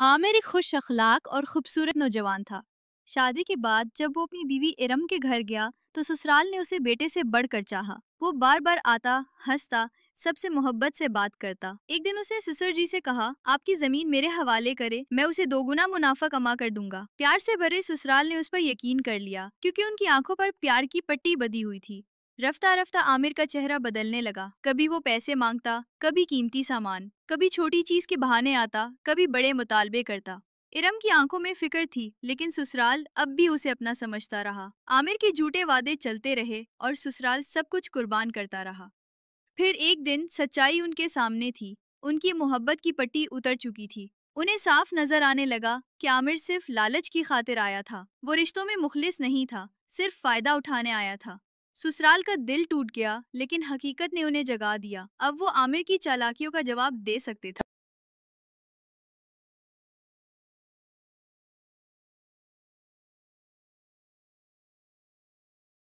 आमिर एक खुश अखलाक और खूबसूरत नौजवान था। शादी के बाद जब वो अपनी बीवी इरम के घर गया तो ससुराल ने उसे बेटे से बढ़कर चाहा। वो बार बार आता, हंसता, सबसे मोहब्बत से बात करता। एक दिन उसे ससुर जी से कहा, आपकी जमीन मेरे हवाले करे, मैं उसे दोगुना मुनाफा कमा कर दूंगा। प्यार से भरे ससुराल ने उस पर यकीन कर लिया, क्योंकि उनकी आंखों पर प्यार की पट्टी बधी हुई थी। रफ्ता रफ्ता आमिर का चेहरा बदलने लगा। कभी वो पैसे मांगता, कभी कीमती सामान, कभी छोटी चीज के बहाने आता, कभी बड़े मुतालबे करता। इरम की आंखों में फिक्र थी, लेकिन ससुराल अब भी उसे अपना समझता रहा। आमिर के झूठे वादे चलते रहे और ससुराल सब कुछ कुर्बान करता रहा। फिर एक दिन सच्चाई उनके सामने थी। उनकी मोहब्बत की पट्टी उतर चुकी थी। उन्हें साफ नजर आने लगा कि आमिर सिर्फ लालच की खातिर आया था। वो रिश्तों में मुखलिस नहीं था, सिर्फ फायदा उठाने आया था। ससुराल का दिल टूट गया, लेकिन हकीकत ने उन्हें जगा दिया। अब वो आमिर की चालाकियों का जवाब दे सकते थे।